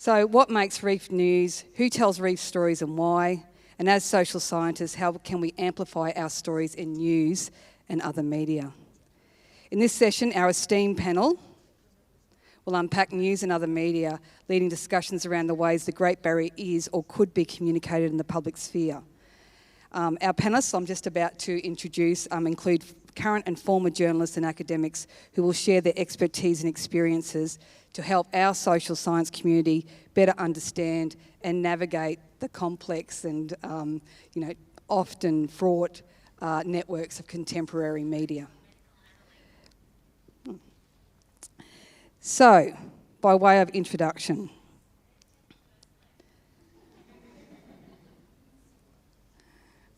So what makes reef news? Who tells reef stories and why? And as social scientists, how can we amplify our stories in news and other media? In this session, our esteemed panel will unpack news and other media, leading discussions around the ways the Great Barrier is or could be communicated in the public sphere. Our panellists I'm just about to introduce include current and former journalists and academics who will share their expertise and experiences to help our social science community better understand and navigate the complex and often fraught networks of contemporary media. So, by way of introduction,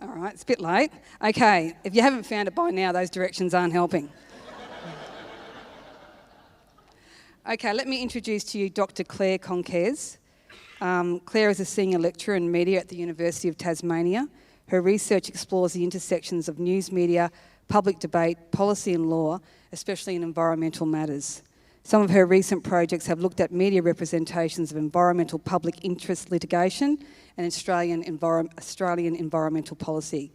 all right, it's a bit late. Okay, if you haven't found it by now, those directions aren't helping. Okay, let me introduce to you Dr. Claire Konkes. Claire is a senior lecturer in media at the University of Tasmania. Her research explores the intersections of news media, public debate, policy and law, especially in environmental matters. Some of her recent projects have looked at media representations of environmental public interest litigation and Australian environmental policy.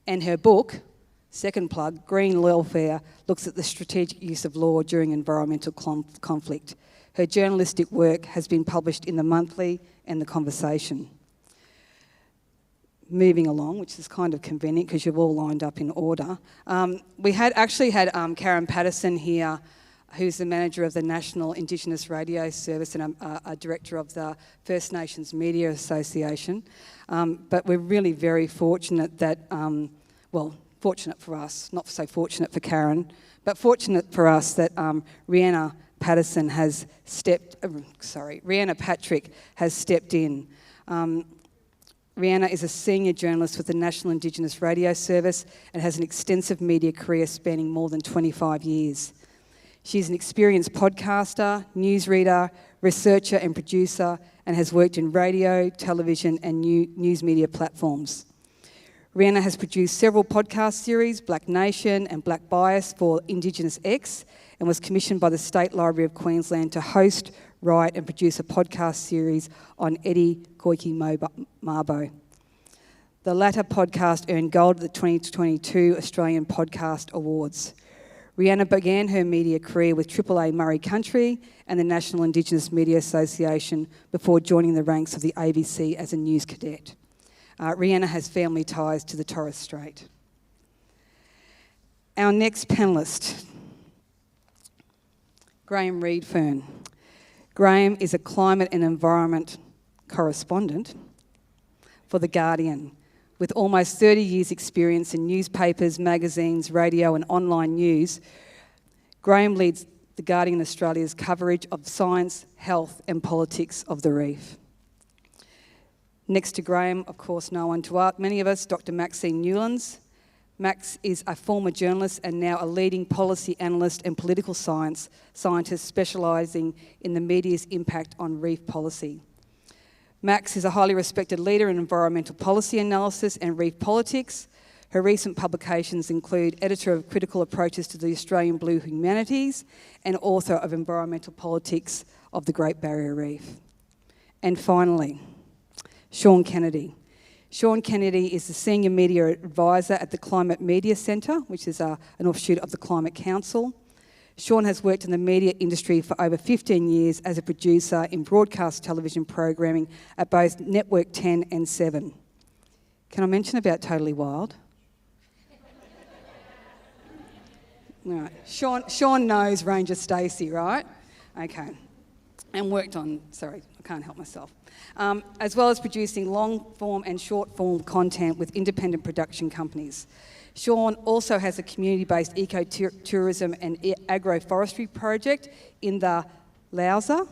And her book, second plug, Green Welfare, looks at the strategic use of law during environmental conflict. Her journalistic work has been published in The Monthly and The Conversation. Moving along, which is kind of convenient because you've all lined up in order. We had Karen Paterson here, who's the manager of the National Indigenous Radio Service and a director of the First Nations Media Association. But we're really very fortunate that, fortunate for us, not so fortunate for Karen, but fortunate for us that Rhianna Patrick has stepped in. Rhianna is a senior journalist with the National Indigenous Radio Service and has an extensive media career spanning more than 25 years. She's an experienced podcaster, newsreader, researcher and producer, and has worked in radio, television and news media platforms. Rhianna has produced several podcast series, Black Nation and Black Bias for Indigenous X, and was commissioned by the State Library of Queensland to host, write and produce a podcast series on Eddie Koiki Mabo. The latter podcast earned gold at the 2022 Australian Podcast Awards. Rhianna began her media career with AAA Murray Country and the National Indigenous Media Association before joining the ranks of the ABC as a news cadet. Rhianna has family ties to the Torres Strait. Our next panellist, Graham Readfearn. Graham is a climate and environment correspondent for The Guardian. With almost 30 years' experience in newspapers, magazines, radio and online news, Graham leads The Guardian Australia's coverage of science, health and politics of the reef. Next to Graham, of course, known to many of us, Dr. Maxine Newlands. Max is a former journalist and now a leading policy analyst and political scientist specialising in the media's impact on reef policy. Max is a highly respected leader in environmental policy analysis and reef politics. Her recent publications include editor of Critical Approaches to the Australian Blue Humanities and author of Environmental Politics of the Great Barrier Reef. And finally, Sean Kennedy. Sean Kennedy is the Senior Media Advisor at the Climate Media Centre, which is an offshoot of the Climate Council. Sean has worked in the media industry for over 15 years as a producer in broadcast television programming at both Network 10 and 7. Can I mention about Totally Wild? All right. Sean knows Ranger Stacey, right? Okay. And worked on, sorry, I can't help myself. As well as producing long-form and short-form content with independent production companies. Sean also has a community-based eco-tourism and agroforestry project in the Lausa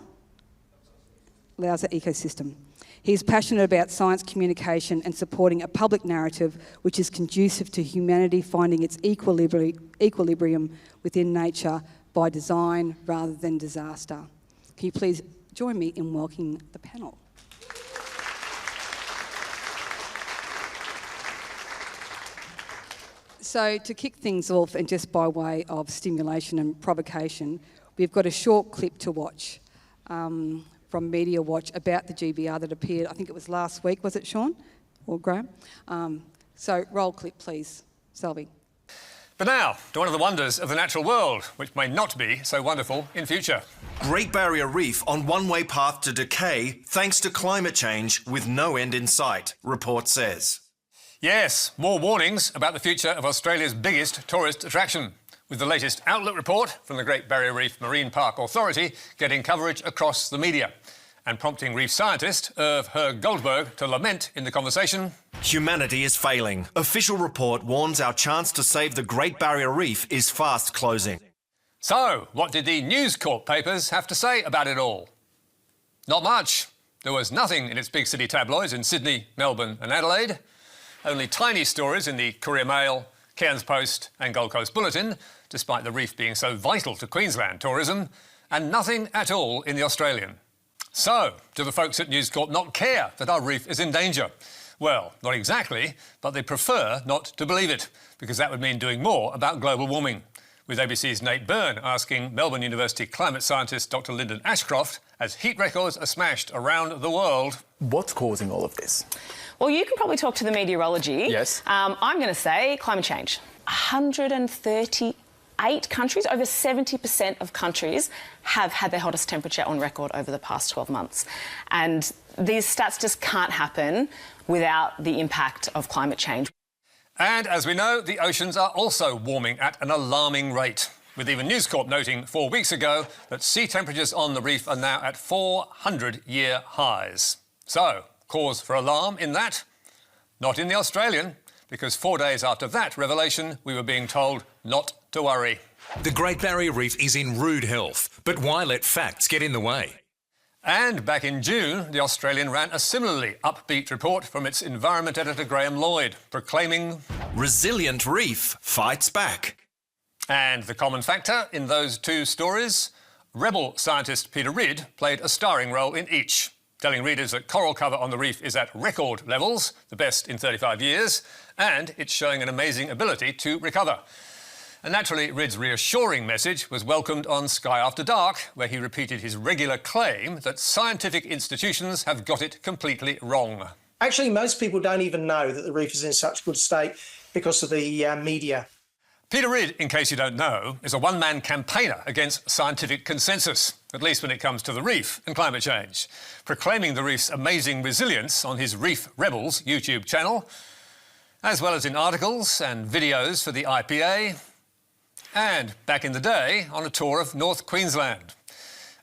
ecosystem. He is passionate about science communication and supporting a public narrative which is conducive to humanity finding its equilibrium within nature by design rather than disaster. Can you please join me in welcoming the panel? So to kick things off, and just by way of stimulation and provocation, we've got a short clip to watch from Media Watch about the GBR that appeared, I think it was last week, was it, Sean or Graham? So roll clip, please, Selby. But now, to one of the wonders of the natural world, which may not be so wonderful in future. Great Barrier Reef on one-way path to decay thanks to climate change with no end in sight, report says. Yes, more warnings about the future of Australia's biggest tourist attraction, with the latest Outlook report from the Great Barrier Reef Marine Park Authority getting coverage across the media and prompting reef scientist Irv Goldberg to lament in the conversation. Humanity is failing. Official report warns our chance to save the Great Barrier Reef is fast closing. So, what did the News Corp papers have to say about it all? Not much. There was nothing in its big city tabloids in Sydney, Melbourne and Adelaide. Only tiny stories in the Courier Mail, Cairns Post and Gold Coast Bulletin, despite the reef being so vital to Queensland tourism, and nothing at all in the Australian. So, do the folks at News Corp not care that our reef is in danger? Well, not exactly, but they prefer not to believe it, because that would mean doing more about global warming. With ABC's Nate Byrne asking Melbourne University climate scientist Dr Lyndon Ashcroft, as heat records are smashed around the world. What's causing all of this? Well, you can probably talk to the meteorology. Yes. I'm going to say climate change. 138 countries, over 70% of countries have had their hottest temperature on record over the past 12 months. And these stats just can't happen without the impact of climate change. And as we know, the oceans are also warming at an alarming rate, with even News Corp noting 4 weeks ago that sea temperatures on the reef are now at 400-year highs. So, cause for alarm in that? Not in the Australian, because 4 days after that revelation, we were being told not to worry. The Great Barrier Reef is in rude health, but why let facts get in the way? And back in June, The Australian ran a similarly upbeat report from its environment editor Graham Lloyd, proclaiming Resilient reef fights back. And the common factor in those two stories? Rebel scientist Peter Ridd played a starring role in each, telling readers that coral cover on the reef is at record levels, the best in 35 years, and it's showing an amazing ability to recover. And naturally, Ridd's reassuring message was welcomed on Sky After Dark, where he repeated his regular claim that scientific institutions have got it completely wrong. Actually, most people don't even know that the reef is in such good state because of the media. Peter Ridd, in case you don't know, is a one-man campaigner against scientific consensus, at least when it comes to the reef and climate change, proclaiming the reef's amazing resilience on his Reef Rebels YouTube channel, as well as in articles and videos for the IPA, and back in the day on a tour of North Queensland.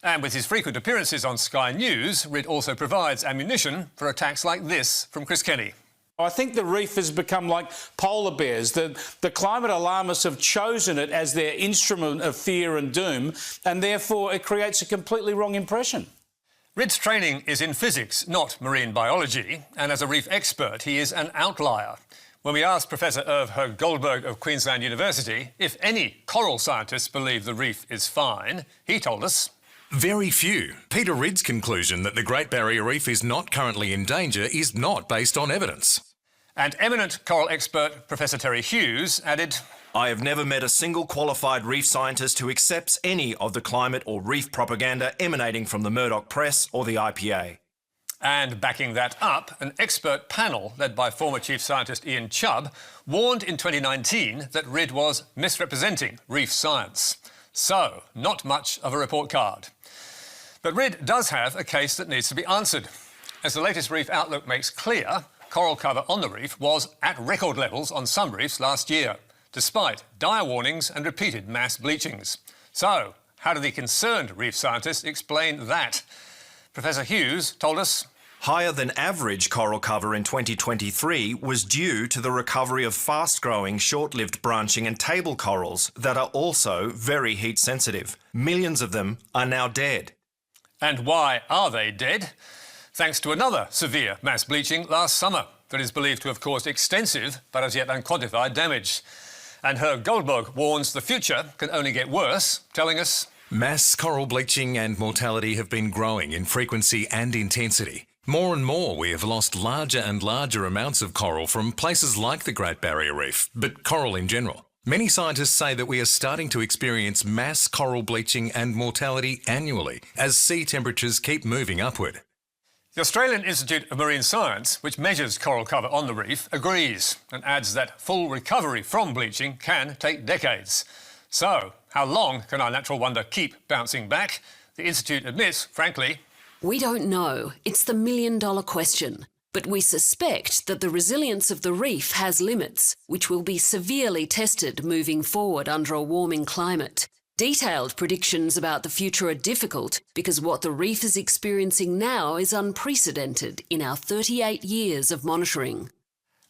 And with his frequent appearances on Sky News, Ridd also provides ammunition for attacks like this from Chris Kenny. I think the reef has become like polar bears. The climate alarmists have chosen it as their instrument of fear and doom, and therefore it creates a completely wrong impression. Ridd's training is in physics, not marine biology, and as a reef expert, he is an outlier. When we asked Professor Irv Goldberg of Queensland University if any coral scientists believe the reef is fine, he told us very few. Peter Ridd's conclusion that the Great Barrier Reef is not currently in danger is not based on evidence. And eminent coral expert Professor Terry Hughes added, I have never met a single qualified reef scientist who accepts any of the climate or reef propaganda emanating from the Murdoch press or the IPA. And backing that up, an expert panel led by former Chief Scientist Ian Chubb warned in 2019 that Ridd was misrepresenting reef science. So, not much of a report card. But Ridd does have a case that needs to be answered. As the latest Reef Outlook makes clear, coral cover on the reef was at record levels on some reefs last year, despite dire warnings and repeated mass bleachings. So, how do the concerned reef scientists explain that? Professor Hughes told us higher than average coral cover in 2023 was due to the recovery of fast-growing, short-lived branching and table corals that are also very heat sensitive. Millions of them are now dead. And why are they dead? Thanks to another severe mass bleaching last summer that is believed to have caused extensive but as yet unquantified damage. And Herb Goldberg warns the future can only get worse, telling us mass coral bleaching and mortality have been growing in frequency and intensity. More and more we have lost larger and larger amounts of coral from places like the Great Barrier Reef, but coral in general. Many scientists say that we are starting to experience mass coral bleaching and mortality annually as sea temperatures keep moving upward. The Australian Institute of Marine Science, which measures coral cover on the reef, agrees and adds that full recovery from bleaching can take decades. So, how long can our natural wonder keep bouncing back? The Institute admits, frankly, we don't know. It's the million-dollar question. But we suspect that the resilience of the reef has limits, which will be severely tested moving forward under a warming climate. Detailed predictions about the future are difficult because what the reef is experiencing now is unprecedented in our 38 years of monitoring.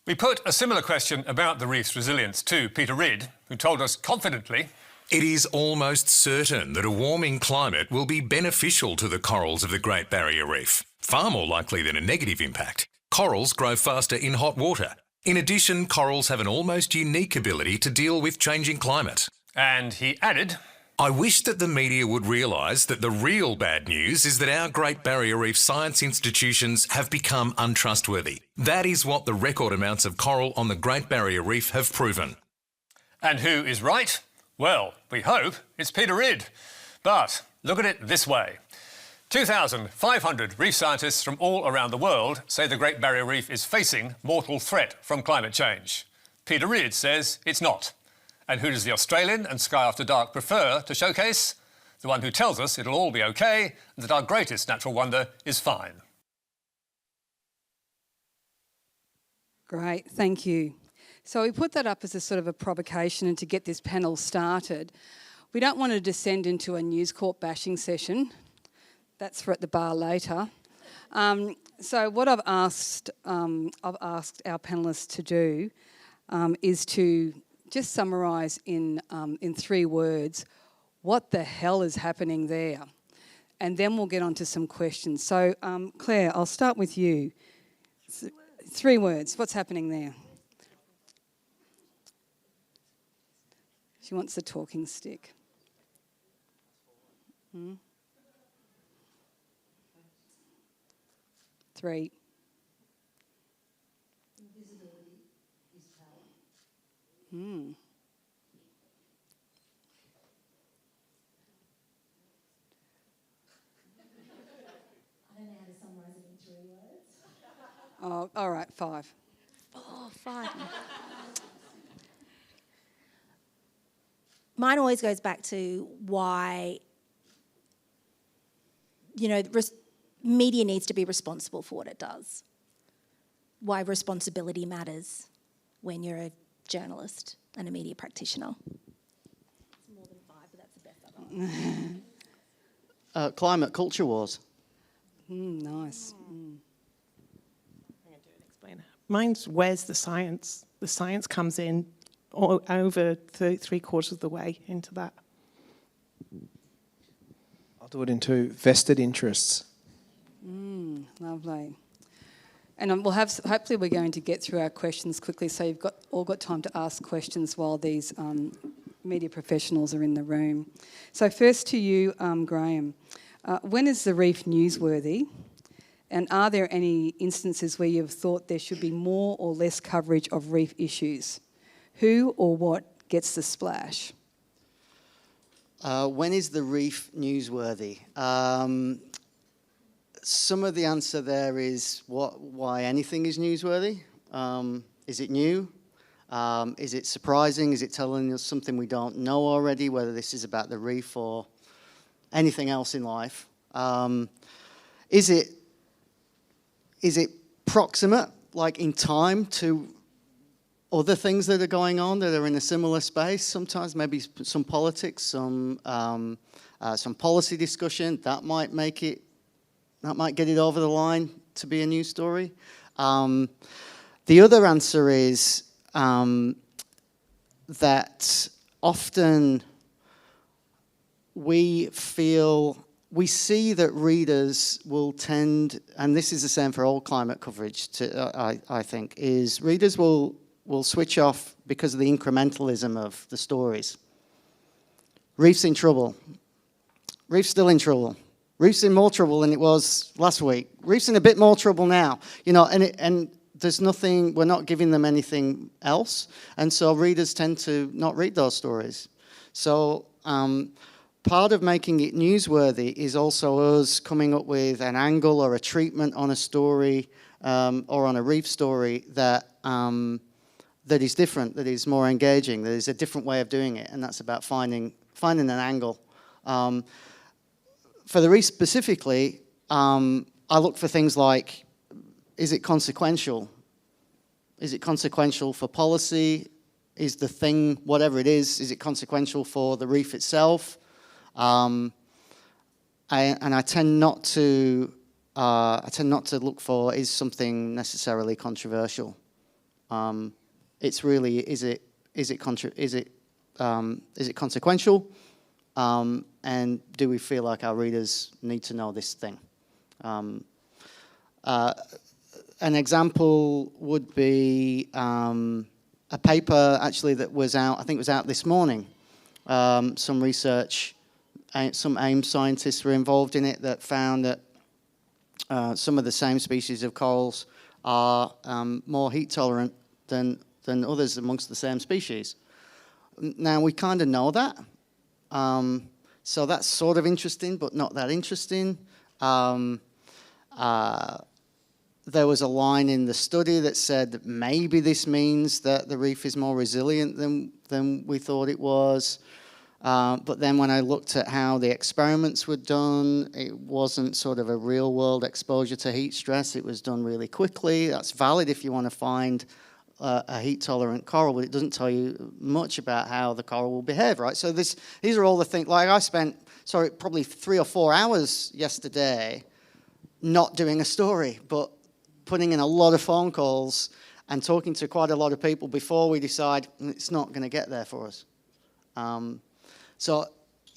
We put a similar question about the reef's resilience to Peter Ridd, who told us confidently, it is almost certain that a warming climate will be beneficial to the corals of the Great Barrier Reef, far more likely than a negative impact. Corals grow faster in hot water. In addition, corals have an almost unique ability to deal with changing climate. And he added, I wish that the media would realise that the real bad news is that our Great Barrier Reef science institutions have become untrustworthy. That is what the record amounts of coral on the Great Barrier Reef have proven. And who is right? Well, we hope it's Peter Ridd. But look at it this way. 2,500 reef scientists from all around the world say the Great Barrier Reef is facing mortal threat from climate change. Peter Ridd says it's not. And who does the Australian and Sky After Dark prefer to showcase? The one who tells us it'll all be okay and that our greatest natural wonder is fine. Great, thank you. So we put that up as a sort of a provocation and to get this panel started. We don't want to descend into a News Corp bashing session. That's for at the bar later. So what I've asked our panellists to do is to just summarise in 3 words what the hell is happening there, and then we'll get on to some questions. So Claire, I'll start with you. 3 words. What's happening there? She wants the talking stick. 3. Invisibility is power. Hmm. I don't know how to summarise it in 3 words. Oh, all right, 5. Oh, 5. Mine always goes back to why, media needs to be responsible for what it does. Why responsibility matters when you're a journalist and a media practitioner. It's more than 5, but that's the best I've got. Climate culture wars. Nice. Mine's where's the science? The science comes in over 3/4 of the way into that. I'll do it in 2. Vested interests. Lovely. And we'll have. Hopefully, we're going to get through our questions quickly, so you've all got time to ask questions while these media professionals are in the room. So first to you, Graham. When is the reef newsworthy? And are there any instances where you've thought there should be more or less coverage of reef issues? Who or what gets the splash? When is the reef newsworthy? Some of the answer there is why anything is newsworthy. Is it new? Is it surprising? Is it telling us something we don't know already, whether this is about the reef or anything else in life? Is it proximate, like in time, to other things that are going on that are in a similar space? Sometimes maybe some politics, some policy discussion that might get it over the line to be a news story. The other answer is that often we see that readers will tend, and this is the same for all climate coverage, I think, is readers will switch off because of the incrementalism of the stories. Reef's in trouble. Reef's still in trouble. Reef's in more trouble than it was last week. Reef's in a bit more trouble now. And there's nothing, we're not giving them anything else, and so readers tend to not read those stories. So part of making it newsworthy is also us coming up with an angle or a treatment on a story or on a reef story that that is different, that is more engaging, that is a different way of doing it, and that's about finding an angle. For the reef specifically, I look for things like, is it consequential? Is it consequential for policy? Is the thing, whatever it is it consequential for the reef itself? And I tend not to look for, is something necessarily controversial? It's really, is it consequential? And do we feel like our readers need to know this thing? An example would be a paper actually that was out, I think it was out this morning. Some research, some AIM scientists were involved in it that found that some of the same species of corals are more heat tolerant than others amongst the same species. Now we kind of know that. So that's sort of interesting, but not that interesting. There was a line in the study that said that maybe this means that the reef is more resilient than we thought it was. But then when I looked at how the experiments were done, it wasn't sort of a real-world exposure to heat stress. It was done really quickly. That's valid if you want to find a heat-tolerant coral, but it doesn't tell you much about how the coral will behave, right? So these are all the things. Like I spent, probably 3 or 4 hours yesterday not doing a story, but putting in a lot of phone calls and talking to quite a lot of people before we decide it's not going to get there for us. So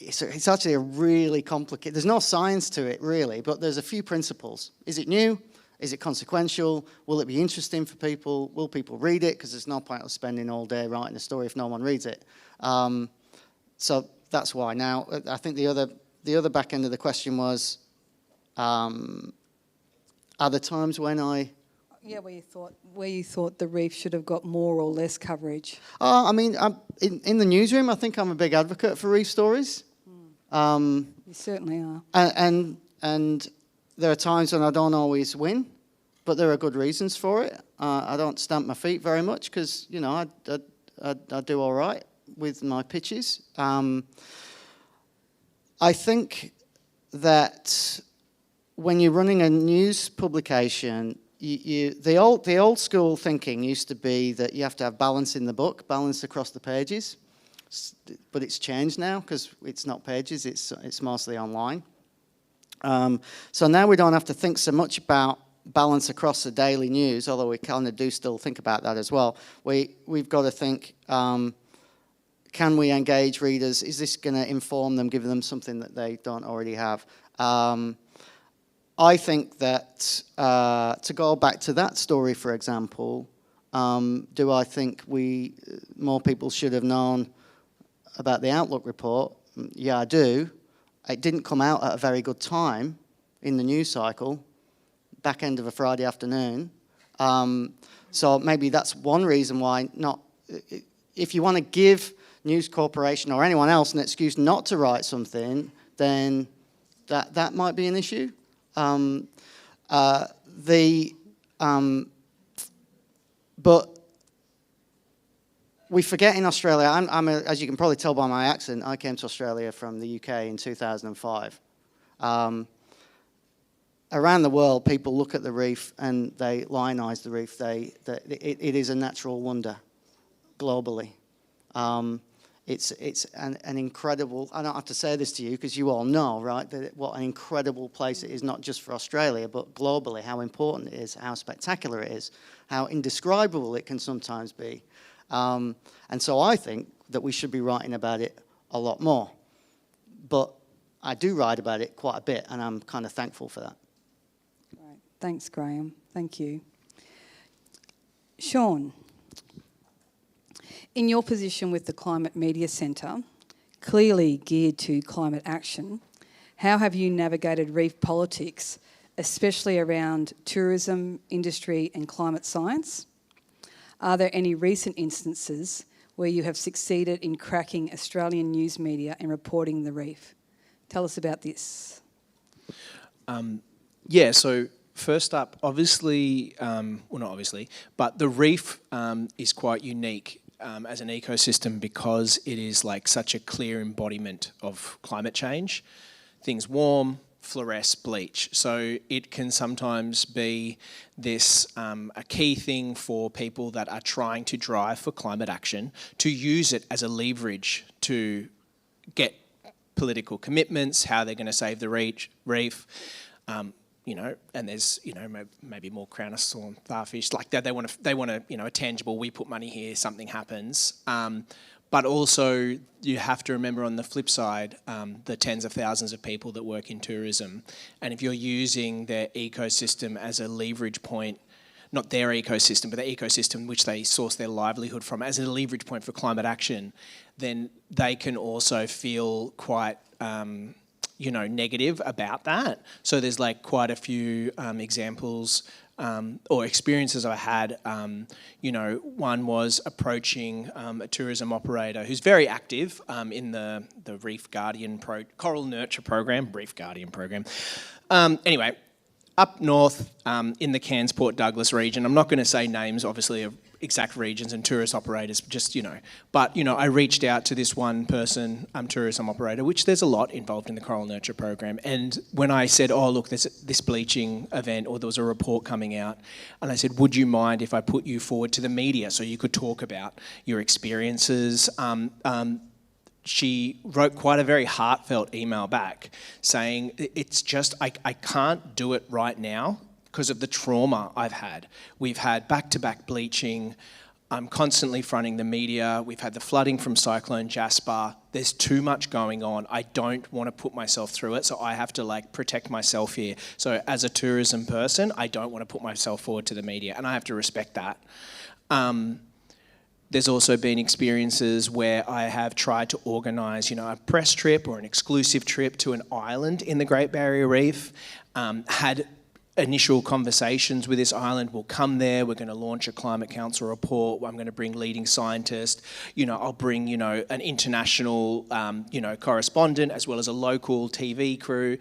it's actually a really complicated, there's no science to it really, but there's a few principles. Is it new? Is it consequential? Will it be interesting for people? Will people read it? Because there's no point of spending all day writing a story if no one reads it. So that's why. Now, I think the other back end of the question was, are there times when Yeah, where you thought the reef should have got more or less coverage? I mean, in the newsroom, I think I'm a big advocate for reef stories. You certainly are. And there are times when I don't always win, but there are good reasons for it. I don't stamp my feet very much because, you know, I do all right with my pitches. I think that when you're running a news publication, the old school thinking used to be that you have to have balance in the book, balance across the pages, but it's changed now because it's not pages, it's mostly online. So now we don't have to think so much about balance across the daily news, although we kind of do still think about that as well. We've got to think, can we engage readers? Is this going to inform them, give them something that they don't already have? I think that, to go back to that story, for example, do I think more people should have known about the Outlook report? Yeah, I do. It didn't come out at a very good time in the news cycle, back end of a Friday afternoon. So maybe that's one reason why not. If you want to give News Corporation or anyone else an excuse not to write something, then that might be an issue. But we forget in Australia, as you can probably tell by my accent, I came to Australia from the UK in 2005. Around the world, people look at the reef and they lionise the reef. It is a natural wonder globally. It's an incredible, I don't have to say this to you because you all know, right, that what an incredible place it is, not just for Australia, but globally, how important it is, how spectacular it is, how indescribable it can sometimes be. And so I think that we should be writing about it a lot more. But I do write about it quite a bit, and I'm kind of thankful for that. Right. Thanks, Graham. Thank you. Sean, in your position with the Climate Media Centre, clearly geared to climate action, how have you navigated reef politics especially around tourism, industry and climate science? Are there any recent instances where you have succeeded in cracking Australian news media and reporting the reef? Tell us about this. Yeah, so first up, obviously, well not obviously, but the reef is quite unique as an ecosystem because it is like such a clear embodiment of climate change. Things warm, fluoresce, bleach. So it can sometimes be this a key thing for people that are trying to drive for climate action to use it as a leverage to get political commitments, how they're going to save the reef. You know, and there's, you know, maybe more crown of storm, starfish, like that. They want to, you know, a tangible, we put money here, something happens. But also you have to remember on the flip side, the tens of thousands of people that work in tourism. And if you're using their ecosystem as a leverage point, not their ecosystem, but the ecosystem which they source their livelihood from as a leverage point for climate action, then they can also feel quite, you know, negative about that. So there's like quite a few examples or experiences I had. You know, one was approaching a tourism operator who's very active in the Reef Guardian Coral Nurture program, Reef Guardian program. Anyway, up north in the Cairns Port Douglas region, I'm not going to say names, obviously, of exact regions and tourist operators, just, you know. But, you know, I reached out to this one person, tourism operator, which there's a lot involved in the Coral Nurture program. And when I said, oh, look, there's this bleaching event, or there was a report coming out, and I said, would you mind if I put you forward to the media so you could talk about your experiences? She wrote quite a very heartfelt email back saying, it's just, I can't do it right now because of the trauma I've had. We've had back-to-back bleaching. I'm constantly fronting the media. We've had the flooding from Cyclone Jasper. There's too much going on. I don't want to put myself through it, so I have to like protect myself here. So as a tourism person, I don't want to put myself forward to the media, and I have to respect that. There's also been experiences where I have tried to organise, you know, a press trip or an exclusive trip to an island in the Great Barrier Reef, had initial conversations with this island. We'll come there, we're going to launch a Climate Council report, I'm going to bring leading scientists, you know, I'll bring, you know, an international, you know, correspondent as well as a local TV crew.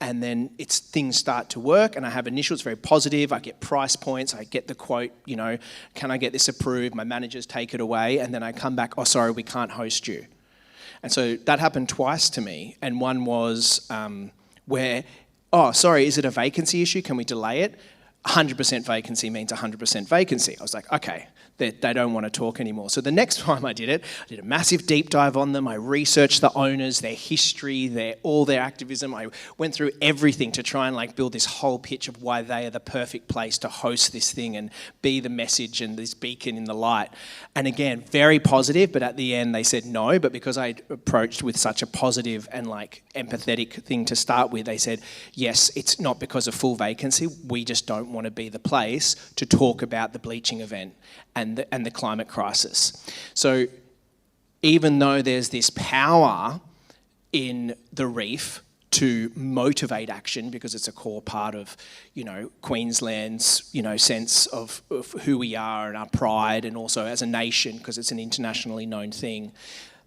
And then things start to work, and I have initial, it's very positive, I get price points, I get the quote, you know, can I get this approved? My managers take it away, and then I come back, oh, sorry, we can't host you. And so that happened twice to me, and one was where, oh, sorry, is it a vacancy issue? Can we delay it? 100% vacancy means 100% vacancy. I was like, okay, they don't want to talk anymore. So the next time I did it, I did a massive deep dive on them. I researched the owners, their history, all their activism. I went through everything to try and like build this whole pitch of why they are the perfect place to host this thing and be the message and this beacon in the light. And again, very positive, but at the end they said no. But because I approached with such a positive and like empathetic thing to start with, they said, yes, it's not because of full vacancy. We just don't want to be the place to talk about the bleaching event and the climate crisis. So even though there's this power in the reef to motivate action, because it's a core part of, you know, Queensland's, you know, sense of who we are and our pride, and also as a nation, because it's an internationally known thing,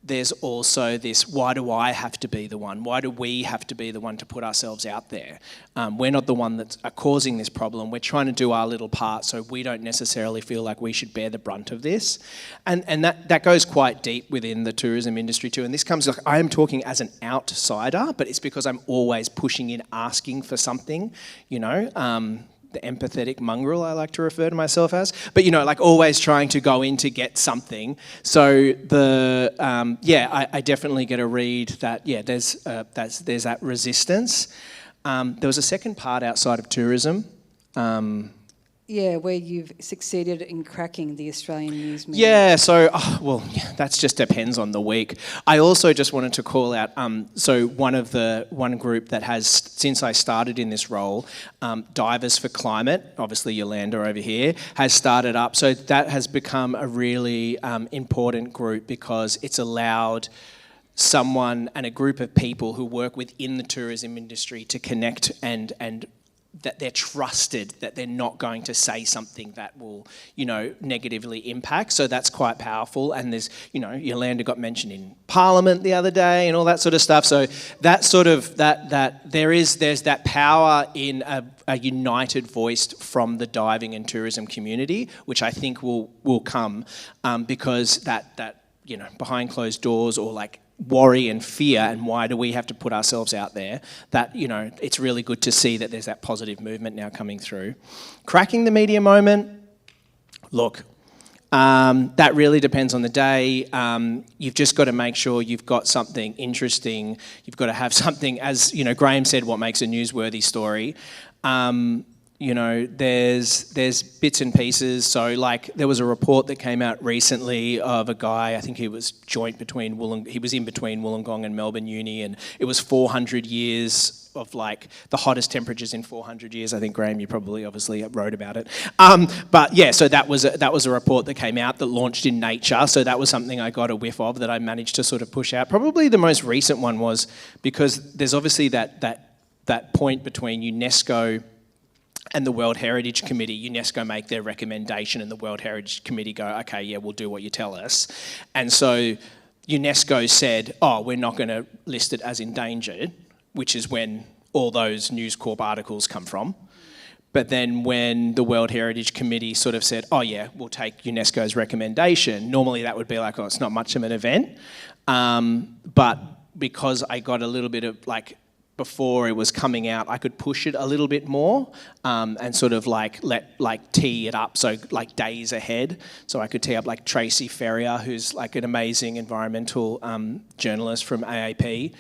there's also this, why do I have to be the one? Why do we have to be the one to put ourselves out there? We're not the one that's causing this problem. We're trying to do our little part, so we don't necessarily feel like we should bear the brunt of this. And that goes quite deep within the tourism industry too. And this comes, like, I am talking as an outsider, but it's because I'm always pushing in, asking for something, you know, the empathetic mongrel, I like to refer to myself as, but you know, like always trying to go in to get something. So I definitely get a read that there's that resistance. There was a second part outside of tourism. Where you've succeeded in cracking the Australian news media. Yeah, so, that just depends on the week. I also just wanted to call out, so one group that has, since I started in this role, Divers for Climate, obviously Yolanda over here, has started up. So that has become a really important group because it's allowed someone and a group of people who work within the tourism industry to connect and that they're trusted, that they're not going to say something that will, negatively impact. So that's quite powerful. And there's, Yolanda got mentioned in Parliament the other day and all that sort of stuff. So that sort of, there's that power in a united voice from the diving and tourism community, which I think will come because that behind closed doors or like worry and fear and why do we have to put ourselves out there, that, it's really good to see that there's that positive movement now coming through. Cracking the media moment, look, that really depends on the day. You've just got to make sure you've got something interesting. You've got to have something, as, Graham said, what makes a newsworthy story. There's bits and pieces. So like there was a report that came out recently of a guy, I think he was in between Wollongong and Melbourne Uni, and it was 400 years of like the hottest temperatures in 400 years. I think, Graham, you probably obviously wrote about it. But yeah, so that was a report that came out that launched in Nature. So that was something I got a whiff of that I managed to sort of push out. Probably the most recent one was because there's obviously that point between UNESCO and the World Heritage Committee. UNESCO make their recommendation and the World Heritage Committee go, okay, yeah, we'll do what you tell us. And so UNESCO said, we're not going to list it as endangered, which is when all those News Corp articles come from. But then when the World Heritage Committee sort of said, yeah, we'll take UNESCO's recommendation, normally that would be like, it's not much of an event. But because I got a little bit of before it was coming out, I could push it a little bit more and sort of tee it up, so like days ahead. So I could tee up like Tracy Ferrier, who's like an amazing environmental journalist from AAP.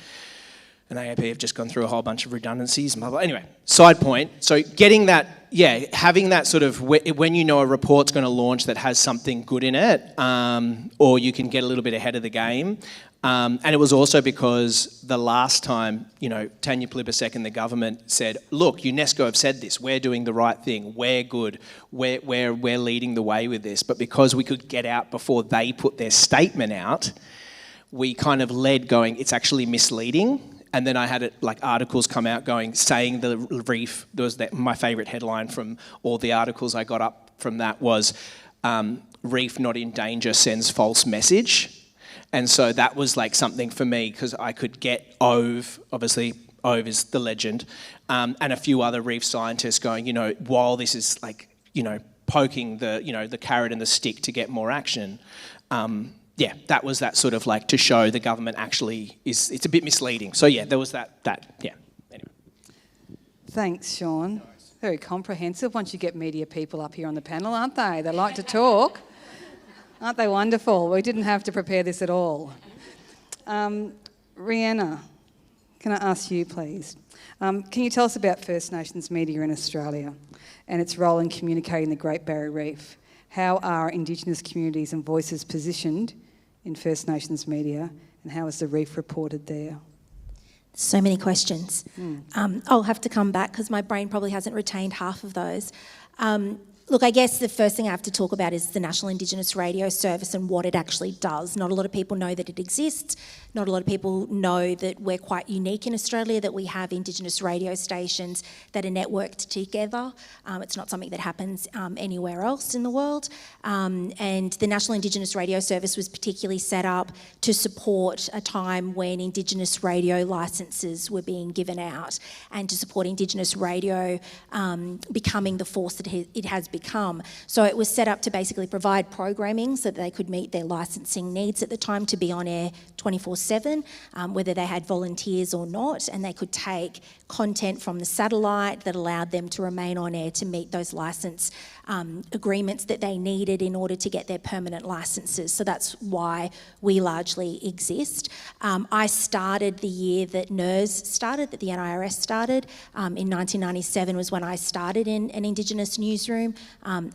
And AAP have just gone through a whole bunch of redundancies. Anyway, side point. So getting that, having that sort of, when a report's going to launch that has something good in it, or you can get a little bit ahead of the game. And it was also because the last time, Tanya Plibersek and the government said, look, UNESCO have said this, we're doing the right thing, we're good, we're leading the way with this. But because we could get out before they put their statement out, we kind of led going, it's actually misleading. And then I had articles come out saying the reef, there was my favourite headline from all the articles I got up from that was, reef not in danger sends false message. And so that was something for me because I could get Ove, obviously Ove is the legend, and a few other reef scientists going, while this is poking the carrot and the stick to get more action, that was that sort of to show the government actually it's a bit misleading. So there was that anyway. Thanks, Sean. Very comprehensive once you get media people up here on the panel, aren't they? They like to talk. Aren't they wonderful? We didn't have to prepare this at all. Rhianna, can I ask you, please? Can you tell us about First Nations media in Australia and its role in communicating the Great Barrier Reef? How are Indigenous communities and voices positioned in First Nations media, and how is the reef reported there? So many questions. I'll have to come back because my brain probably hasn't retained half of those. Look, I guess the first thing I have to talk about is the National Indigenous Radio Service and what it actually does. Not a lot of people know that it exists. Not a lot of people know that we're quite unique in Australia, that we have Indigenous radio stations that are networked together. It's not something that happens anywhere else in the world. And the National Indigenous Radio Service was particularly set up to support a time when Indigenous radio licences were being given out and to support Indigenous radio becoming the force that it has become. So it was set up to basically provide programming so that they could meet their licensing needs at the time to be on air 24/7, whether they had volunteers or not, and they could take content from the satellite that allowed them to remain on air to meet those licence agreements that they needed in order to get their permanent licences. So that's why we largely exist. I started the year that NIRS started, that the NIRS started. In 1997 was when I started in an Indigenous newsroom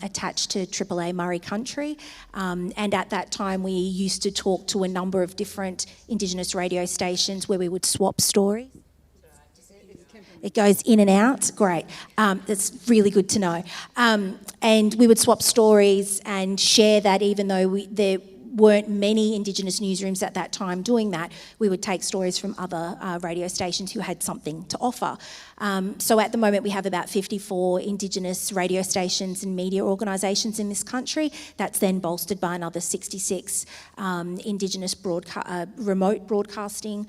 attached to AAA Murray Country. And at that time we used to talk to a number of different Indigenous radio stations where we would swap stories. It goes in and out. Great. That's really good to know. And we would swap stories and share that, even though there weren't many Indigenous newsrooms at that time doing that. We would take stories from other radio stations who had something to offer. So at the moment we have about 54 Indigenous radio stations and media organisations in this country. That's then bolstered by another 66 Indigenous remote broadcasting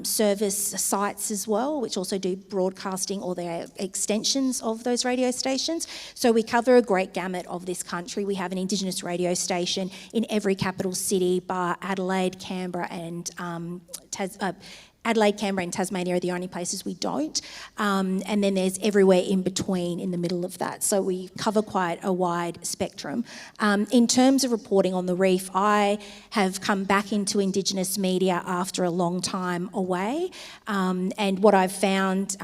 service sites as well, which also do broadcasting or their extensions of those radio stations. So we cover a great gamut of this country. We have an Indigenous radio station in every capital city, bar Adelaide, Canberra and Adelaide, Canberra and Tasmania are the only places we don't. And then there's everywhere in between in the middle of that. So we cover quite a wide spectrum. In terms of reporting on the reef, I have come back into Indigenous media after a long time away. And what I've found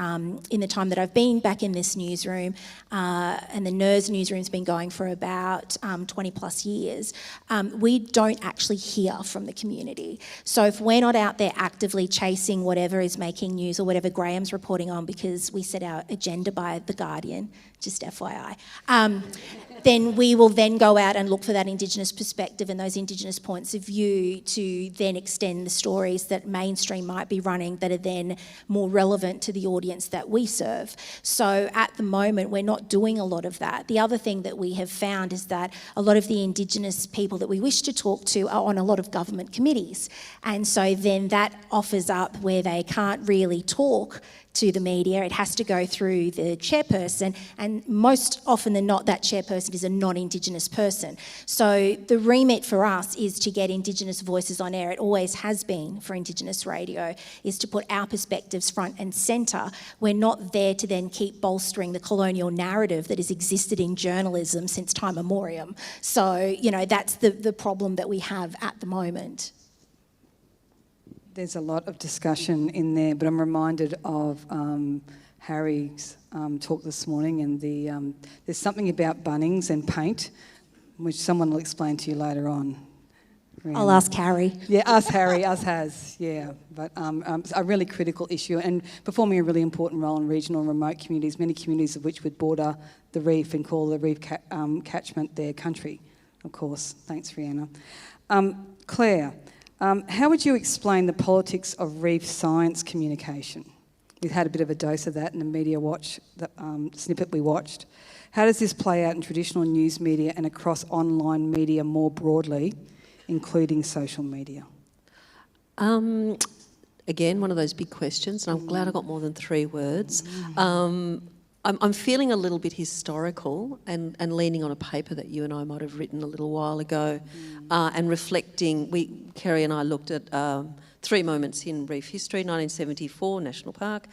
in the time that I've been back in this newsroom, and the NERS newsroom's been going for about 20 plus years, we don't actually hear from the community. So if we're not out there actively chasing whatever is making news or whatever Graham's reporting on, because we set our agenda by The Guardian, just FYI, then we will then go out and look for that Indigenous perspective and those Indigenous points of view to then extend the stories that mainstream might be running that are then more relevant to the audience that we serve. So at the moment, we're not doing a lot of that. The other thing that we have found is that a lot of the Indigenous people that we wish to talk to are on a lot of government committees. And so then that offers up where they can't really talk to the media. It has to go through the chairperson, and most often than not, that chairperson is a non-Indigenous person. So the remit for us is to get Indigenous voices on air. It always has been for Indigenous radio, is to put our perspectives front and centre. We're not there to then keep bolstering the colonial narrative that has existed in journalism since time immemorial. So, you know, that's the problem that we have at the moment. There's a lot of discussion in there, but I'm reminded of Harry's talk this morning, and there's something about Bunnings and paint, which someone will explain to you later on. I'll ask Harry. Yeah, ask Harry, us has, yeah. But it's a really critical issue and performing a really important role in regional and remote communities, many communities of which would border the reef and call the reef catchment their country, of course. Thanks, Rhianna. Claire, how would you explain the politics of reef science communication? We've had a bit of a dose of that in the Media Watch snippet we watched. How does this play out in traditional news media and across online media more broadly, including social media? Again, one of those big questions, and I'm glad I got more than 3 words. I'm feeling a little bit historical and leaning on a paper that you and I might have written a little while ago and reflecting. Kerry and I looked at 3 moments in reef history: 1974, National Park,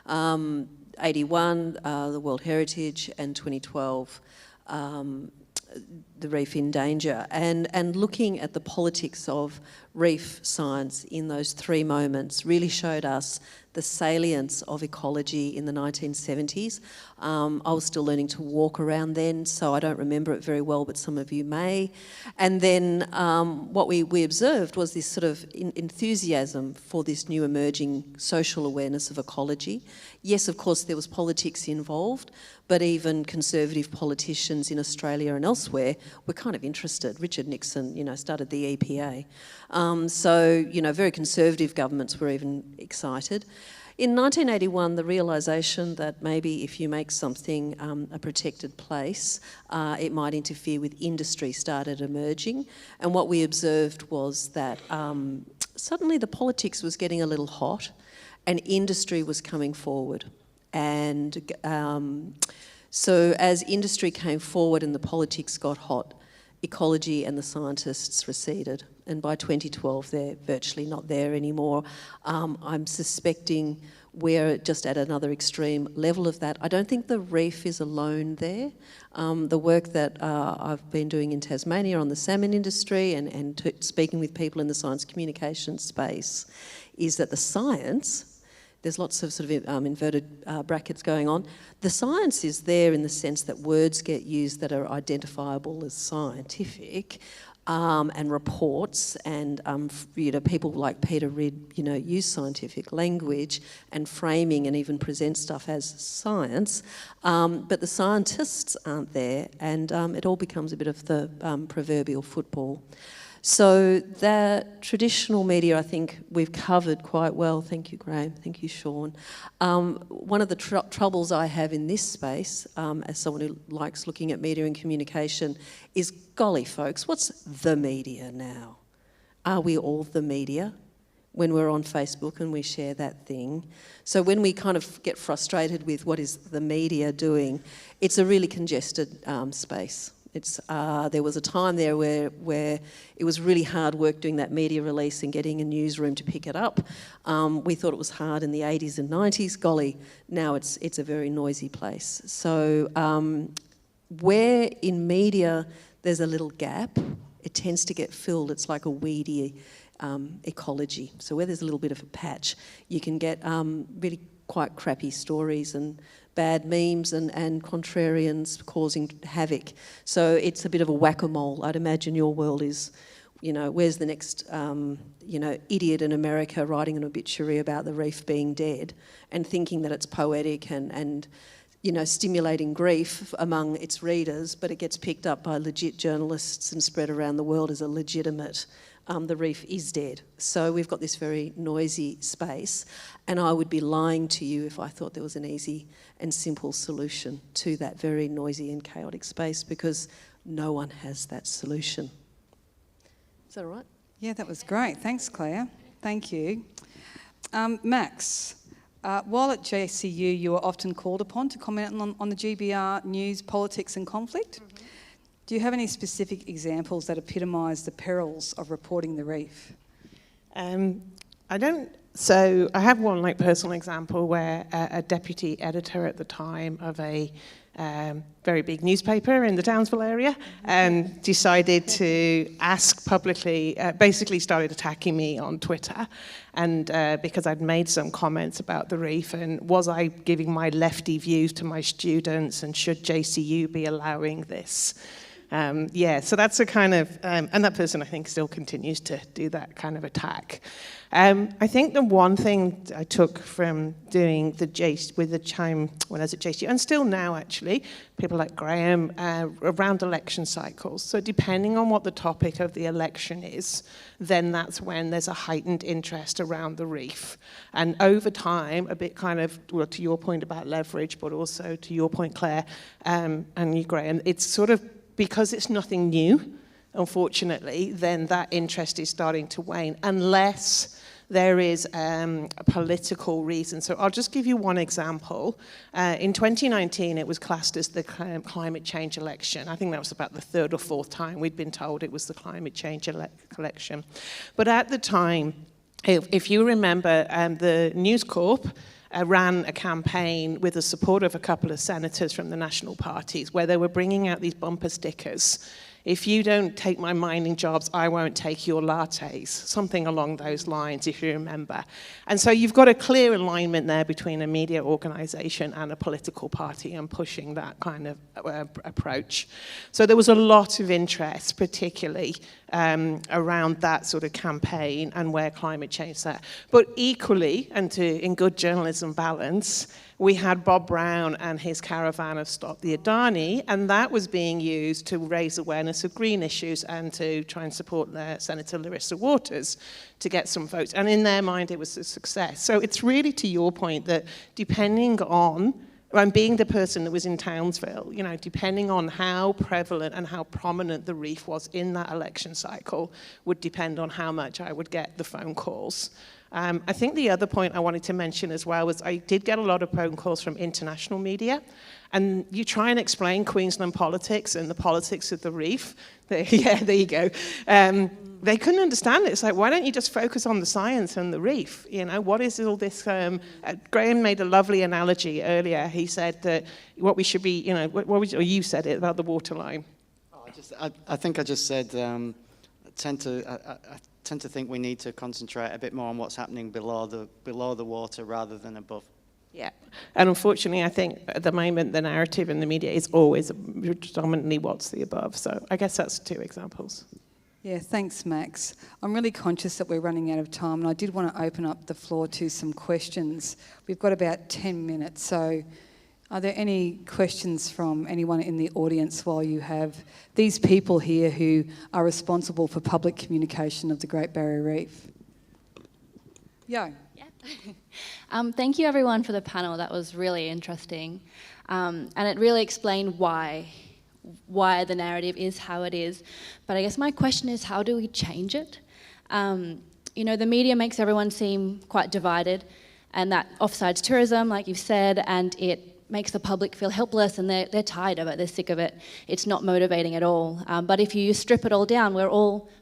81, the World Heritage, and 2012, the reef in danger. And looking at the politics of reef science in those 3 moments really showed us the salience of ecology in the 1970s. I was still learning to walk around then, so I don't remember it very well, but some of you may. And then what we observed was this sort of enthusiasm for this new emerging social awareness of ecology. Yes, of course, there was politics involved, but even conservative politicians in Australia and elsewhere were kind of interested. Richard Nixon, started the EPA. So, very conservative governments were even excited. In 1981, the realisation that maybe if you make something a protected place, it might interfere with industry started emerging. And what we observed was that suddenly the politics was getting a little hot and industry was coming forward. And so as industry came forward and the politics got hot, ecology and the scientists receded. And by 2012, they're virtually not there anymore. I'm suspecting we're just at another extreme level of that. I don't think the reef is alone there. The work that I've been doing in Tasmania on the salmon industry and speaking with people in the science communication space is that the science, there's lots of sort of inverted brackets going on. The science is there in the sense that words get used that are identifiable as scientific, and reports, and people like Peter Reid, use scientific language and framing and even present stuff as science, but the scientists aren't there, and it all becomes a bit of the proverbial football. So that traditional media, I think we've covered quite well. Thank you, Graham. Thank you, Sean. One of the troubles I have in this space, as someone who likes looking at media and communication, is, golly, folks, what's the media now? Are we all the media when we're on Facebook and we share that thing? So when we kind of get frustrated with what is the media doing, it's a really congested space. There was a time there where it was really hard work doing that media release and getting a newsroom to pick it up. We thought it was hard in the 80s and 90s. Golly, now it's a very noisy place. So where in media there's a little gap, it tends to get filled. It's like a weedy ecology. So where there's a little bit of a patch, you can get really quite crappy stories and bad memes and contrarians causing havoc. So it's a bit of a whack-a-mole. I'd imagine your world is, where's the next, idiot in America writing an obituary about the reef being dead and thinking that it's poetic and stimulating grief among its readers, but it gets picked up by legit journalists and spread around the world as a legitimate, the reef is dead. So we've got this very noisy space, and I would be lying to you if I thought there was an easy and simple solution to that very noisy and chaotic space, because no one has that solution. Is that all right? Yeah, that was great. Thanks, Claire. Thank you. Max, while at JCU, you were often called upon to comment on the GBR news, politics and conflict. Mm-hmm. Do you have any specific examples that epitomise the perils of reporting the reef? I don't. So I have one personal example where a deputy editor at the time of a very big newspaper in the Townsville area decided to ask publicly, basically started attacking me on Twitter, and because I'd made some comments about the reef and was I giving my lefty views to my students and should JCU be allowing this? So that's a kind of, and that person I think still continues to do that kind of attack. I think the one thing I took from doing the when I was at JCU, and still now actually, people like Graham, around election cycles. So depending on what the topic of the election is, then that's when there's a heightened interest around the reef. And over time, a bit kind of, well, to your point about leverage, but also to your point, Claire, and you, Graham, it's sort of, because it's nothing new, unfortunately, then that interest is starting to wane, unless there is a political reason. So I'll just give you one example. In 2019, it was classed as the climate change election. I think that was about the third or fourth time we'd been told it was the climate change election. But at the time, if you remember, the News Corp ran a campaign with the support of a couple of senators from the national parties where they were bringing out these bumper stickers. If you don't take my mining jobs, I won't take your lattes. Something along those lines, if you remember. And so you've got a clear alignment there between a media organisation and a political party and pushing that kind of approach. So there was a lot of interest, particularly around that sort of campaign and where climate change is at. But equally, and in good journalism balance, we had Bob Brown and his caravan of Stop the Adani, and that was being used to raise awareness of green issues and to try and support Senator Larissa Waters to get some votes. And in their mind, it was a success. So it's really to your point that depending on, and being the person that was in Townsville, depending on how prevalent and how prominent the reef was in that election cycle would depend on how much I would get the phone calls. I think the other point I wanted to mention as well was I did get a lot of phone calls from international media, and you try and explain Queensland politics and the politics of the reef. Yeah, there you go. They couldn't understand it. It's like, why don't you just focus on the science and the reef? What is all this? Graham made a lovely analogy earlier. He said that what we should be, or you said it about the waterline. I think I just said I tend to think we need to concentrate a bit more on what's happening below the water rather than above. Yeah, and unfortunately, I think at the moment the narrative in the media is always predominantly what's the above. So I guess that's two examples. Yeah, thanks, Max. I'm really conscious that we're running out of time, and I did want to open up the floor to some questions. We've got about 10 minutes, so Are there any questions from anyone in the audience while you have these people here who are responsible for public communication of the Great Barrier Reef? Yo. Thank you everyone for the panel. That was really interesting. And it really explained why the narrative is how it is. But I guess my question is, how do we change it? You know, the media makes everyone seem quite divided, and that offsides tourism, like you've said, and it makes the public feel helpless, and they're tired of it, they're sick of it. It's not motivating at all. But if you strip it all down,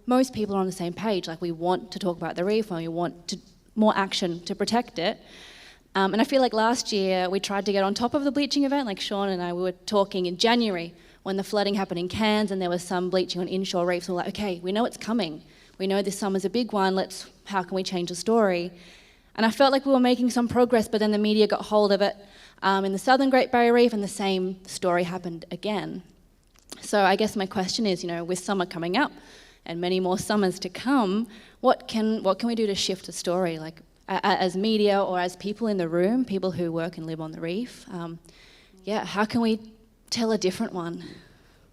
most people are on the same page. Like, we want to talk about the reef, and we want more action to protect it. And I feel like last year we tried to get on top of the bleaching event. Like Sean and I, we were talking in January when the flooding happened in Cairns and there was some bleaching on inshore reefs. And we're like, okay, we know it's coming. We know this summer's a big one. How can we change the story? And I felt like we were making some progress, but then the media got hold of it in the southern Great Barrier Reef, and the same story happened again. So I guess my question is, you know, with summer coming up and many more summers to come, what can we do to shift the story? Like, as media or as people in the room, people who work and live on the reef, how can we tell a different one?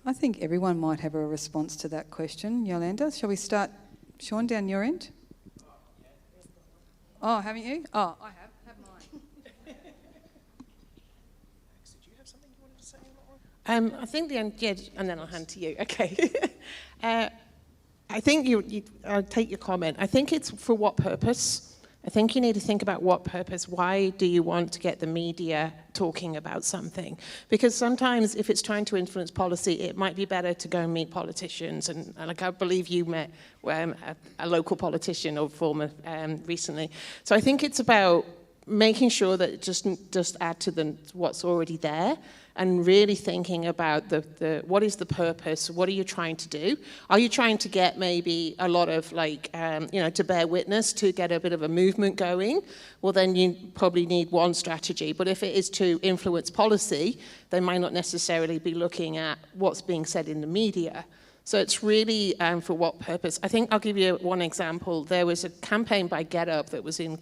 I think everyone might have a response to that question. Yolanda, shall we start? Sean, down your end? Oh, haven't you? Oh, I have. Have mine. Did you have something you wanted to say on that one? I think and then I'll hand to you. Okay. I think I'll take your comment. I think it's for what purpose? I think you need to think about what purpose. Why do you want to get the media talking about something? Because sometimes if it's trying to influence policy, it might be better to go and meet politicians. And like, I believe you met a local politician or former recently. So I think it's about making sure that it just add to what's already there, and really thinking about what is the purpose, what are you trying to do? Are you trying to get maybe a lot of to bear witness, to get a bit of a movement going? Well, then you probably need one strategy. But if it is to influence policy, they might not necessarily be looking at what's being said in the media. So it's really for what purpose. I think I'll give you one example. There was a campaign by Get Up that was in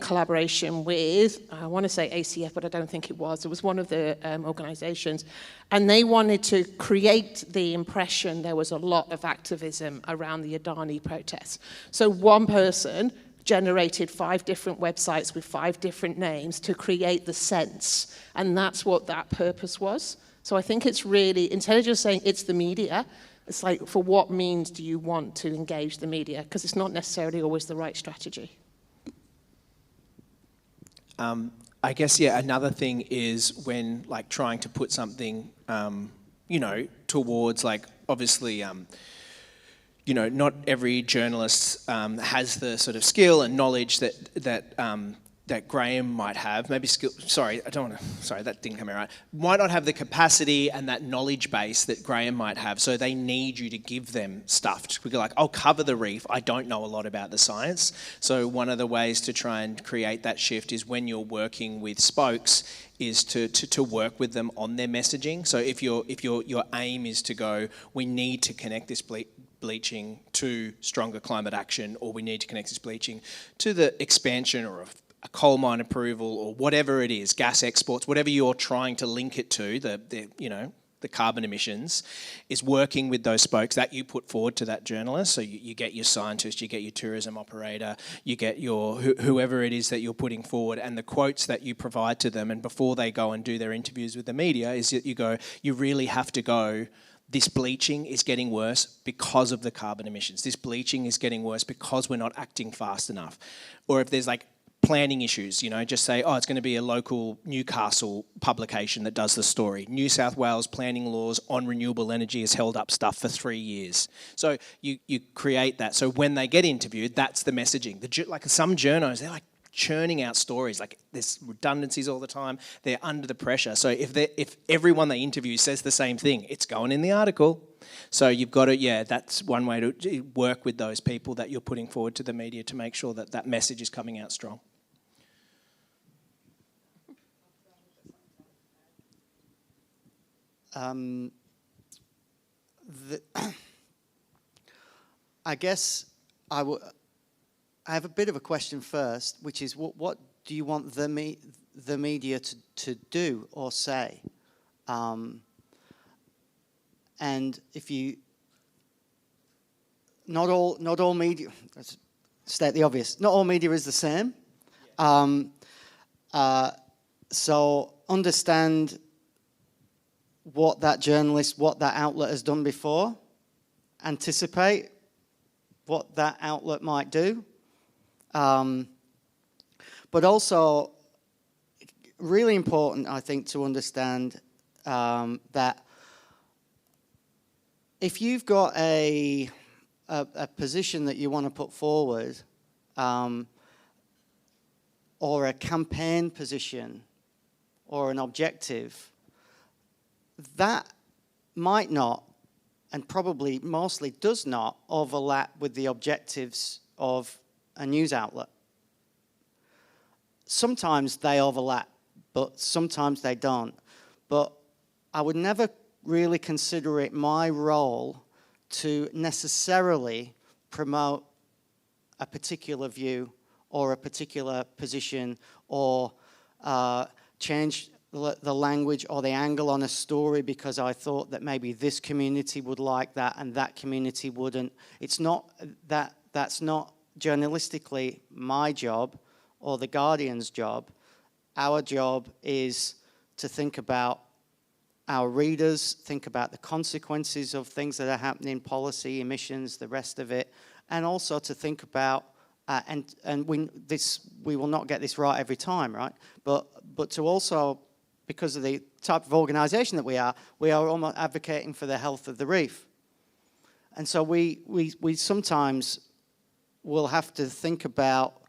collaboration with, I want to say ACF, but I don't think it was. It was one of the organisations. And they wanted to create the impression there was a lot of activism around the Adani protests. So one person generated 5 different websites with 5 different names to create the sense. And that's what that purpose was. So I think it's really, instead of just saying it's the media, it's like, for what means do you want to engage the media? Because it's not necessarily always the right strategy. I guess, another thing is when, trying to put something, towards, obviously, not every journalist has the sort of skill and knowledge that Graham might have. Maybe skill, that didn't come out right. Might not have the capacity and that knowledge base that Graham might have, so they need you to give them stuff. We go I'll cover the reef, I don't know a lot about the science. So one of the ways to try and create that shift is when you're working with spokes is to work with them on their messaging. So if your aim is to go, we need to connect this bleaching to stronger climate action, or we need to connect this bleaching to the expansion or a coal mine approval, or whatever it is, gas exports, whatever you're trying to link it to, the carbon emissions, is working with those spokes that you put forward to that journalist. So you get your scientist, you get your tourism operator, you get your whoever it is that you're putting forward, and the quotes that you provide to them, and before they go and do their interviews with the media, is that you really have to go, this bleaching is getting worse because of the carbon emissions. This bleaching is getting worse because we're not acting fast enough. Or if there's planning issues, just say, it's going to be a local Newcastle publication that does the story. New South Wales planning laws on renewable energy has held up stuff for 3 years. So you create that. So when they get interviewed, that's the messaging. Some journos, they're churning out stories. There's redundancies all the time. They're under the pressure. So if everyone they interview says the same thing, it's going in the article. So you've got to, that's one way to work with those people that you're putting forward to the media to make sure that that message is coming out strong. I guess I have a bit of a question first, which is what do you want the media to do or say? And if you, not all media, let's state the obvious, not all media is the same. So understand what that journalist, what that outlet has done before, anticipate what that outlet might do. But also, really important, I think, to understand that if you've got a position that you want to put forward, or a campaign position, or an objective, that might not, and probably mostly does not, overlap with the objectives of a news outlet. Sometimes they overlap, but sometimes they don't. But I would never really consider it my role to necessarily promote a particular view or a particular position, or change the language or the angle on a story because I thought that maybe this community would like that and that community wouldn't. It's not that, that's not journalistically my job or the Guardian's job. Our job is to think about our readers, think about the consequences of things that are happening, policy, emissions, the rest of it, and also to think about, and we will not get this right every time, right? But to also, because of the type of organisation that we are almost advocating for the health of the reef. And so we sometimes will have to think about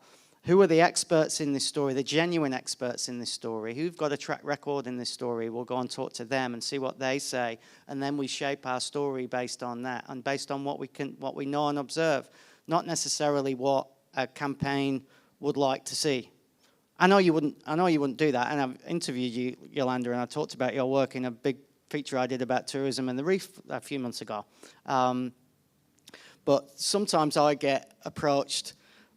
who are the experts in this story, the genuine experts in this story, who've got a track record in this story. We'll go and talk to them and see what they say, and then we shape our story based on that and based on what we know and observe, not necessarily what a campaign would like to see. I know you wouldn't do that, and I've interviewed you, Yolanda, and I talked about your work in a big feature I did about tourism and the reef a few months ago. But sometimes I get approached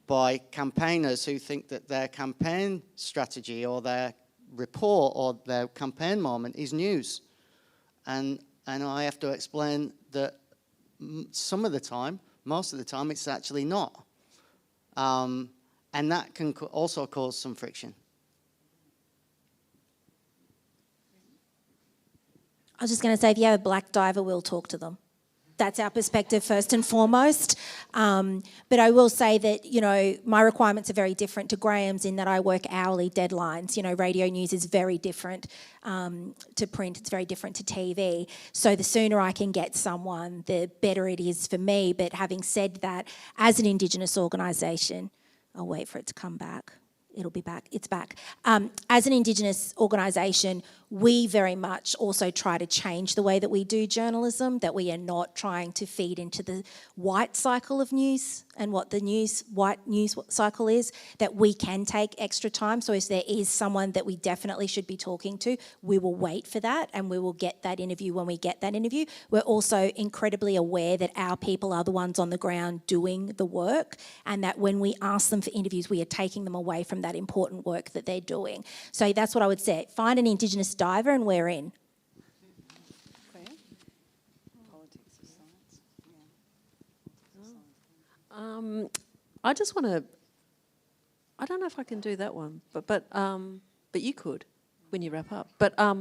by campaigners who think that their campaign strategy or their report or their campaign moment is news. And I have to explain that some of the time, most of the time, it's actually not. And that can also cause some friction. I was just going to say, if you have a black diver, we'll talk to them. That's our perspective first and foremost. But I will say that, you know, my requirements are very different to Graham's in that I work hourly deadlines. You know, radio news is very different to print. It's very different to TV. So the sooner I can get someone, the better it is for me. But having said that, as an Indigenous organisation, I'll wait for it to come back. It'll be back. It's back. As an Indigenous organisation, we very much also try to change the way that we do journalism, that we are not trying to feed into the white cycle of news and what the white news cycle is, that we can take extra time. So if there is someone that we definitely should be talking to, we will wait for that and we will get that interview when we get that interview. We're also incredibly aware that our people are the ones on the ground doing the work, and that when we ask them for interviews, we are taking them away from that important work that they're doing. So that's what I would say. Find an Indigenous diver and we're in. I just want to. I don't know if I can do that one, but you could when you wrap up. But I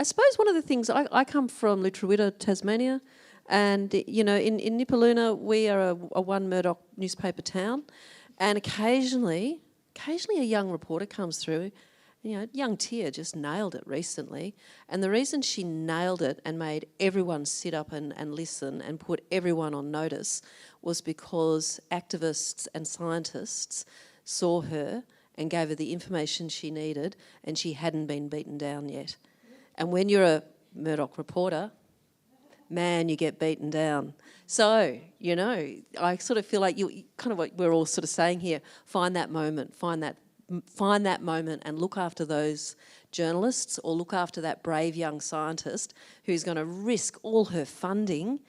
suppose one of the things I come from Lutruwita, Tasmania, and you know in Nipaluna we are a one Murdoch newspaper town, and occasionally a young reporter comes through. You know, young Tia just nailed it recently, and the reason she nailed it and made everyone sit up and listen and put everyone on notice was because activists and scientists saw her and gave her the information she needed, and she hadn't been beaten down yet. And when you're a Murdoch reporter, man, you get beaten down. So, you know, I sort of feel like you kind of what we're all sort of saying here, find that moment, find that moment and look after those journalists, or look after that brave young scientist who's going to risk all her funding,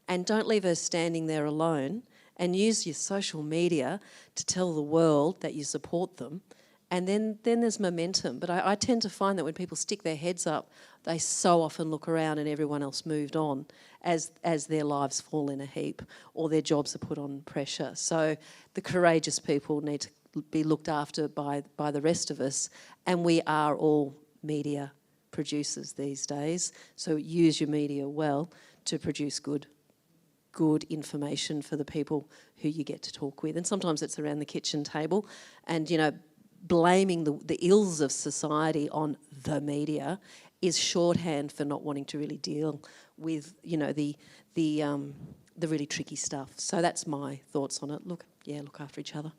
and don't leave her standing there alone, and use your social media to tell the world that you support them, And then there's momentum. But I tend to find that when people stick their heads up, they so often look around and everyone else moved on as their lives fall in a heap or their jobs are put on pressure. So the courageous people need to be looked after by the rest of us, and we are all media producers these days. So use your media well to produce good information for the people who you get to talk with. And sometimes it's around the kitchen table, and blaming the ills of society on the media is shorthand for not wanting to really deal with the really tricky stuff. So that's my thoughts on it. Look after each other.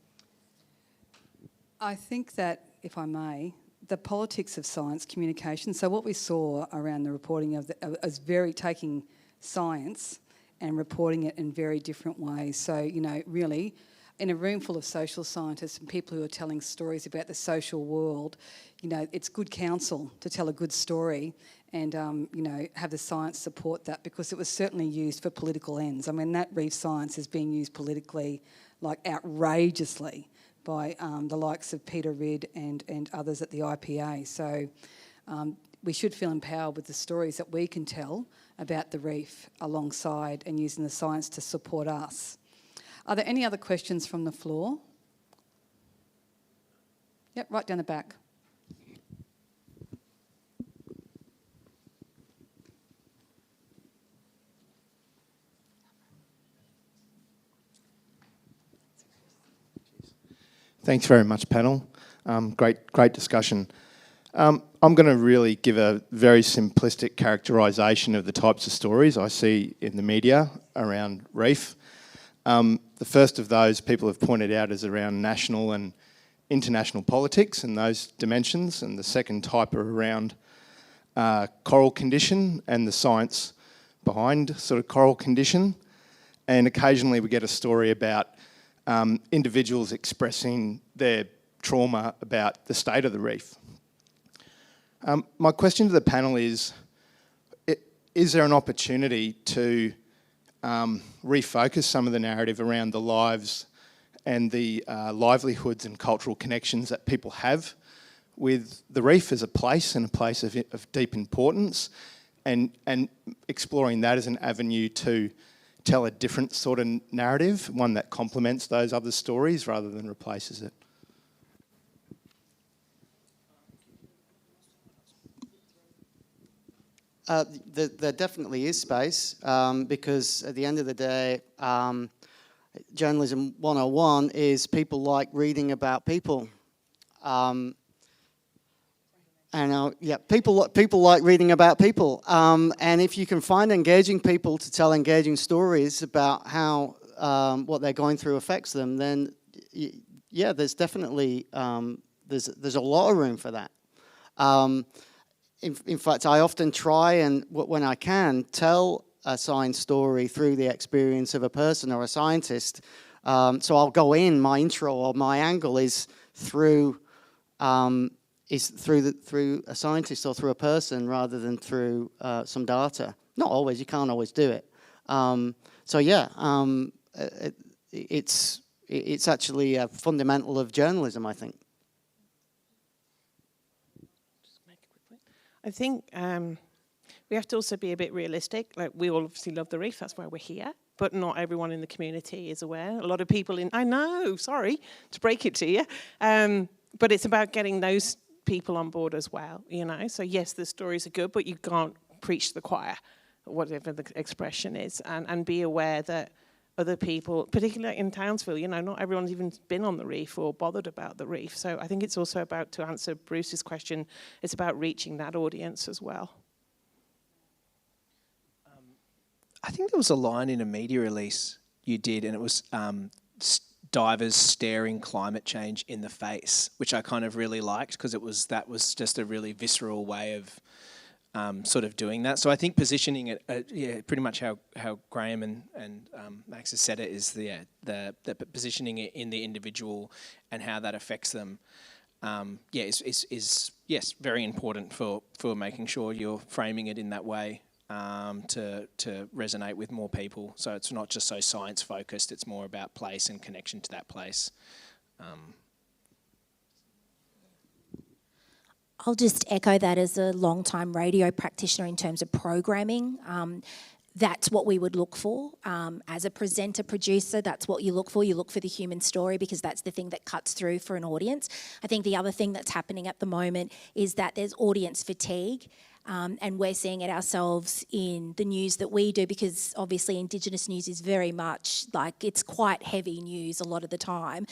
I think that, if I may, the politics of science communication, so what we saw around the reporting of is very taking science and reporting it in very different ways. So, really, in a room full of social scientists and people who are telling stories about the social world, it's good counsel to tell a good story and, have the science support that, because it was certainly used for political ends. I mean, that reef science is being used politically, like, outrageously by the likes of Peter Ridd and others at the IPA. So we should feel empowered with the stories that we can tell about the reef alongside and using the science to support us. Are there any other questions from the floor? Yep, right down the back. Thanks very much, panel. Great discussion. I'm going to really give a very simplistic characterisation of the types of stories I see in the media around reef. The first of those people have pointed out is around national and international politics and those dimensions, and the second type are around coral condition and the science behind sort of coral condition. And occasionally we get a story about individuals expressing their trauma about the state of the reef. My question to the panel is there an opportunity to refocus some of the narrative around the lives and the livelihoods and cultural connections that people have with the reef as a place and a place of deep importance, and exploring that as an avenue to tell a different sort of narrative, one that complements those other stories rather than replaces it? There definitely is space, because at the end of the day, journalism 101 is people like reading about people. People like reading about people. And if you can find engaging people to tell engaging stories about how what they're going through affects them, then there's definitely there's a lot of room for that. In fact, I often try and, when I can, tell a science story through the experience of a person or a scientist. So I'll go in, my intro or my angle is through through a scientist or through a person rather than through some data. Not always, you can't always do it. It's actually a fundamental of journalism, I think. I think we have to also be a bit realistic. Like, we all obviously love the reef, that's why we're here, but not everyone in the community is aware. A lot of people I know, sorry to break it to you, but it's about getting those people on board as well, So yes, the stories are good, but you can't preach to the choir, whatever the expression is, and be aware that other people, particularly in Townsville, not everyone's even been on the reef or bothered about the reef. So I think it's also about, to answer Bruce's question, it's about reaching that audience as well. I think there was a line in a media release you did, and it was divers staring climate change in the face, which I kind of really liked, because that was just a really visceral way of sort of doing that. So I think positioning it, pretty much how Graham and Max has said it, is the positioning it in the individual and how that affects them. Is very important for making sure you're framing it in that way to resonate with more people. So it's not just so science focused; it's more about place and connection to that place. I'll just echo that as a long-time radio practitioner in terms of programming. That's what we would look for. As a presenter, producer, that's what you look for. You look for the human story because that's the thing that cuts through for an audience. I think the other thing that's happening at the moment is that there's audience fatigue. And we're seeing it ourselves in the news that we do, because obviously Indigenous news is very much like, it's quite heavy news a lot of the time.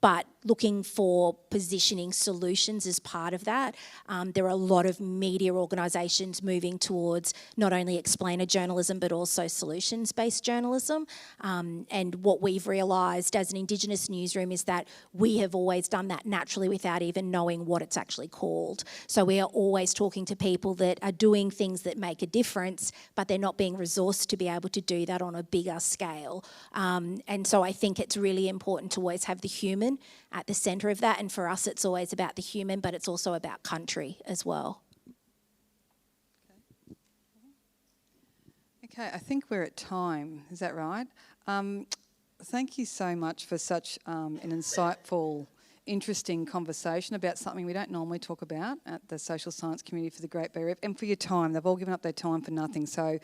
But looking for positioning solutions as part of that. There are a lot of media organisations moving towards not only explainer journalism but also solutions-based journalism. And what we've realised as an Indigenous newsroom is that we have always done that naturally without even knowing what it's actually called. So we are always talking to people that are doing things that make a difference, but they're not being resourced to be able to do that on a bigger scale. And so I think it's really important to always have the human at the centre of that, and for us it's always about the human, but it's also about country as well. Okay, I think we're at time, is that right? Thank you so much for such an insightful, interesting conversation about something we don't normally talk about at the social science community for the Great Barrier Reef, and for your time. They've all given up their time for nothing, so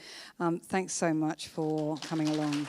thanks so much for coming along.